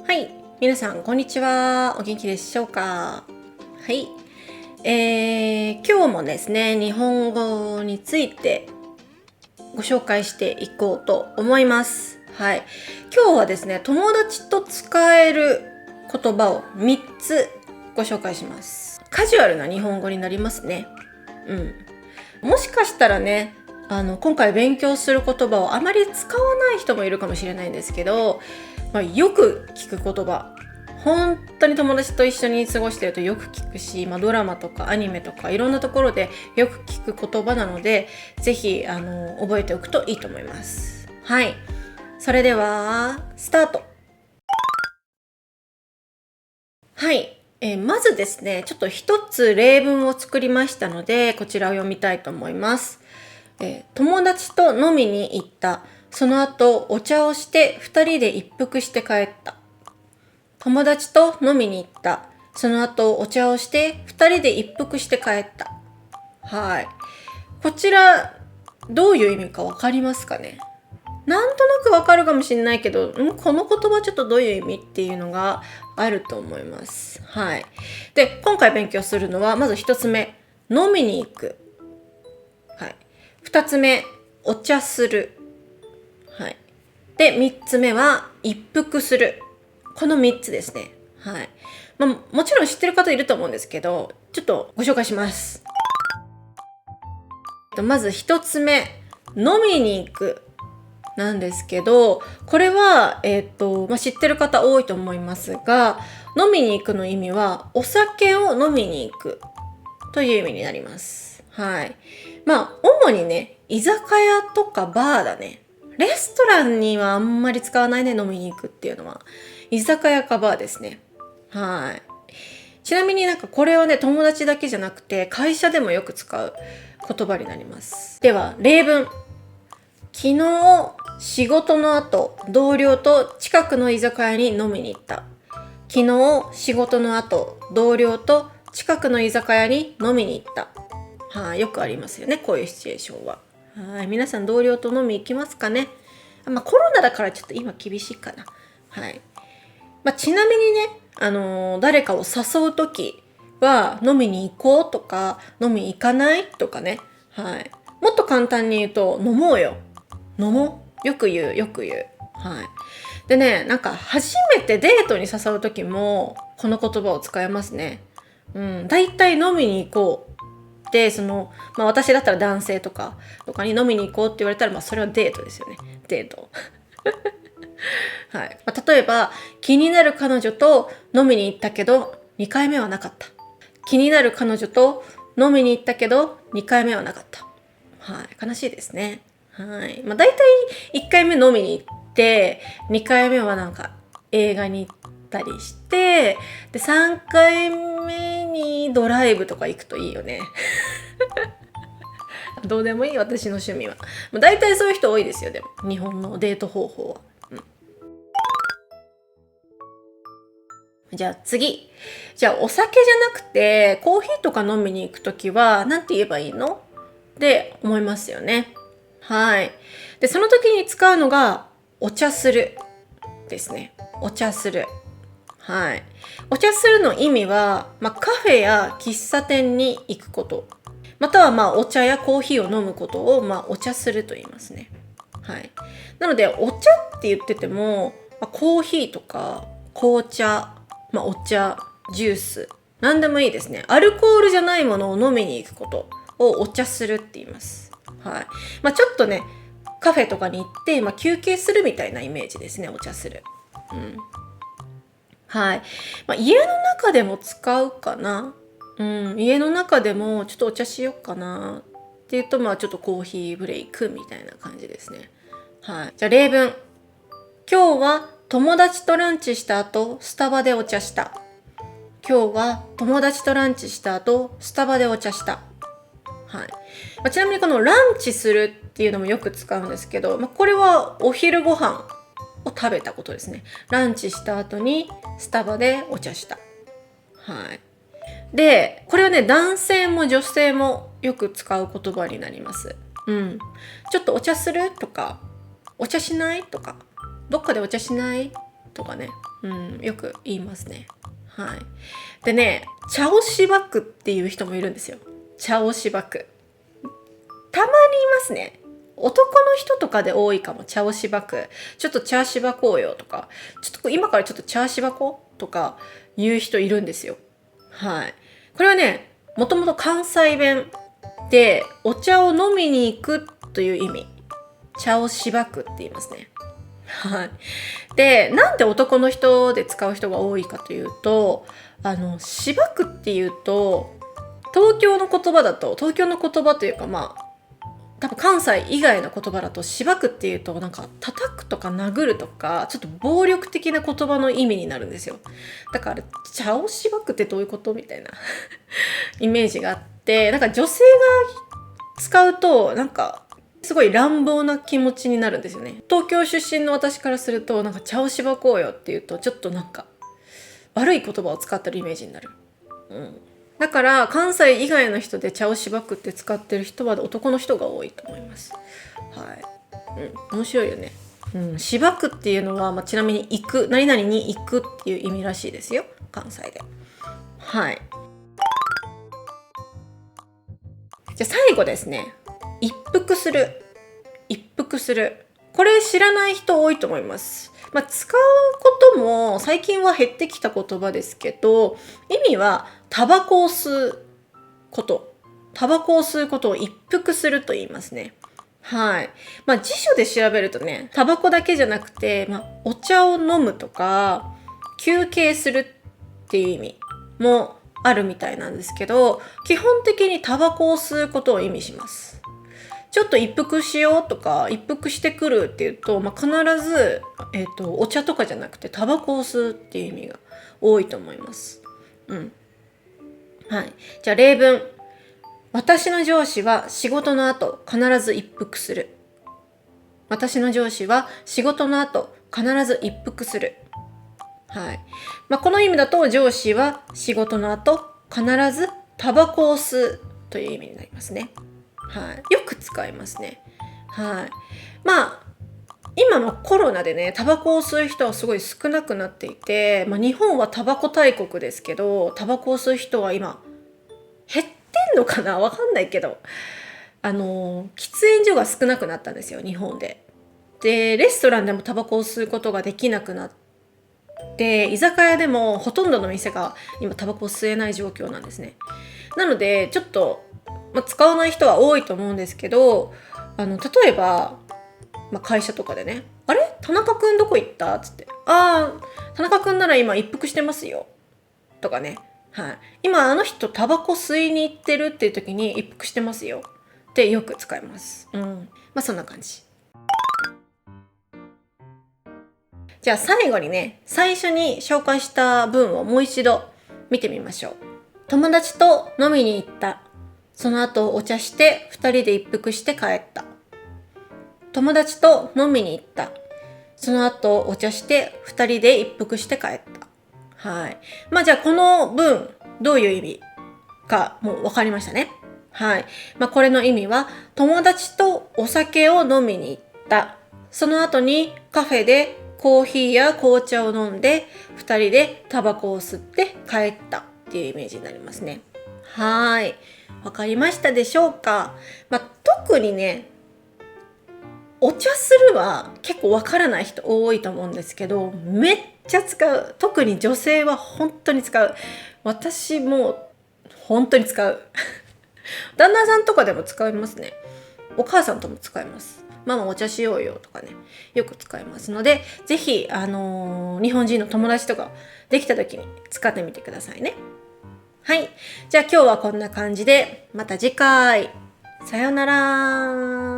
はい、皆さんこんにちは。お元気でしょうか？はい、今日もですね、日本語についてご紹介していこうと思います。はい、今日はですね、友達と使える言葉を3つご紹介します。カジュアルな日本語になりますね。もしかしたらね、今回勉強する言葉をあまり使わない人もいるかもしれないんですけど、よく聞く言葉、本当に友達と一緒に過ごしてるとよく聞くし、ドラマとかアニメとかいろんなところでよく聞く言葉なので、ぜひ覚えておくといいと思います。はい、それではスタート。はい、まずですね、ちょっと一つ例文を作りましたので、こちらを読みたいと思います。友達と飲みに行った。その後お茶をして2人で一服して帰った。友達と飲みに行った。その後お茶をして2人で一服して帰った。はい。こちらどういう意味かわかりますかね？なんとなくわかるかもしれないけど、この言葉ちょっとどういう意味っていうのがあると思います。はい。で、今回勉強するのはまず1つ目、飲みに行く。はい。2つ目、お茶する。はい。で、3つ目は一服する。この3つですね。はい。もちろん知ってる方いると思うんですけど、ちょっとご紹介します。まず1つ目、飲みに行くなんですけど、これは、知ってる方多いと思いますが、飲みに行くの意味はお酒を飲みに行くという意味になります。はい。主にね、居酒屋とかバーだね。レストランにはあんまり使わないね、飲みに行くっていうのは。居酒屋かバーですね。はい。ちなみにこれはね、友達だけじゃなくて、会社でもよく使う言葉になります。では、例文。昨日、仕事の後、同僚と近くの居酒屋に飲みに行った。昨日、仕事の後、同僚と近くの居酒屋に飲みに行った。はい、よくありますよね、こういうシチュエーションは。はい、皆さん同僚と飲み行きますかね？コロナだからちょっと今厳しいかな。はい。ちなみにね、誰かを誘うときは飲みに行こうとか飲み行かないとかね。はい。もっと簡単に言うと飲もうよ。飲もう。よく言う、よく言う。はい。でね、初めてデートに誘うときもこの言葉を使えますね。だいたい飲みに行こうで、私だったら男性とかに飲みに行こうって言われたら、それはデートですよね。デート。はい。例えば、気になる彼女と飲みに行ったけど、2回目はなかった。気になる彼女と飲みに行ったけど、2回目はなかった。はい。悲しいですね。はい。だいたい1回目飲みに行って、2回目は映画に行ったりして、で、3回目にドライブとか行くといいよね。どうでもいい、私の趣味は。だいたいそういう人多いですよ、でも。日本のデート方法は。じゃあ次。じゃあお酒じゃなくてコーヒーとか飲みに行くときは何て言えばいいのって思いますよね。はい。で、その時に使うのがお茶するですね。お茶する。はい。お茶するの意味は、カフェや喫茶店に行くこと。またはお茶やコーヒーを飲むことをお茶すると言いますね。はい。なのでお茶って言ってても、コーヒーとか紅茶、お茶、ジュース、何でもいいですね。アルコールじゃないものを飲みに行くことをお茶するって言います。はい。ちょっとね、カフェとかに行って、休憩するみたいなイメージですね、お茶する。はい。家の中でも使うかな。家の中でもちょっとお茶しようかなっていうと、ちょっとコーヒーブレイクみたいな感じですね。はい。じゃあ例文。今日は友達とランチした後、スタバでお茶した。今日は友達とランチした後、スタバでお茶した。はい。ちなみにこのランチするっていうのもよく使うんですけど、これはお昼ご飯を食べたことですね。ランチした後にスタバでお茶した。はい。で、これはね、男性も女性もよく使う言葉になります。ちょっとお茶するとか、お茶しないとか、どっかでお茶しないとかね。よく言いますね。はい。でね、茶をしばくっていう人もいるんですよ。茶をしばく。たまにいますね。男の人とかで多いかも。茶をしばく。ちょっと茶しばこうよとか、ちょっと今からちょっと茶しばこうとか言う人いるんですよ。はい。これはね、もともと関西弁でお茶を飲みに行くという意味。茶をしばくって言いますね。はい。で、なんで男の人で使う人が多いかというと、しばくっていうと、東京の言葉というか多分関西以外の言葉だとしばくっていうとなんか叩くとか殴るとかちょっと暴力的な言葉の意味になるんですよ。だから茶をしばくってどういうことみたいなイメージがあって、なんか女性が使うとなんかすごい乱暴な気持ちになるんですよね。東京出身の私からするとなんか茶をしばこうよっていうとちょっとなんか悪い言葉を使ってるイメージになる。だから関西以外の人で茶をしばくって使ってる人は男の人が多いと思います。はい。面白いよね。しばくっていうのは、ちなみに行く、何々に行くっていう意味らしいですよ。関西で。はい。じゃあ最後ですね。一服する。一服する。これ知らない人多いと思います。使うことも最近は減ってきた言葉ですけど、意味はタバコを吸うこと。タバコを吸うことを一服すると言いますね。はい。辞書で調べるとね、タバコだけじゃなくて、お茶を飲むとか、休憩するっていう意味もあるみたいなんですけど、基本的にタバコを吸うことを意味します。ちょっと一服しようとか一服してくるっていうと、必ず、お茶とかじゃなくてタバコを吸うっていう意味が多いと思います。はい。じゃあ例文。私の上司は仕事の後必ず一服する。私の上司は仕事の後必ず一服する。はい。この意味だと上司は仕事の後必ずタバコを吸うという意味になりますね。はい。よく使いますね。はい。今のコロナでね、タバコを吸う人はすごい少なくなっていて、日本はタバコ大国ですけど、タバコを吸う人は今減ってんのかな、わかんないけど、喫煙所が少なくなったんですよ、日本で。で、レストランでもタバコを吸うことができなくなって、居酒屋でもほとんどの店が今タバコを吸えない状況なんですね。なのでちょっと、使わない人は多いと思うんですけど、例えば、会社とかでね、あれ田中くんどこ行ったつって、田中くんなら今一服してますよとかね、はい、今あの人タバコ吸いに行ってるっていう時に一服してますよってよく使います。そんな感じ。じゃあ最後にね、最初に紹介した文をもう一度見てみましょう。友達と飲みに行った。その後お茶して2人で一服して帰った。友達と飲みに行った。その後お茶して2人で一服して帰った。はい。じゃあこの文どういう意味かもう分かりましたね。はい。これの意味は友達とお酒を飲みに行った。その後にカフェでコーヒーや紅茶を飲んで2人でタバコを吸って帰ったっていうイメージになりますね。はい。わかりましたでしょうか？特にね、お茶するは結構わからない人多いと思うんですけど、めっちゃ使う。特に女性は本当に使う。私も本当に使う。旦那さんとかでも使いますね。お母さんとも使います。ママお茶しようよとかね、よく使いますので、ぜひ、日本人の友達とかできた時に使ってみてくださいね。はい。じゃあ今日はこんな感じで、また次回。さようなら。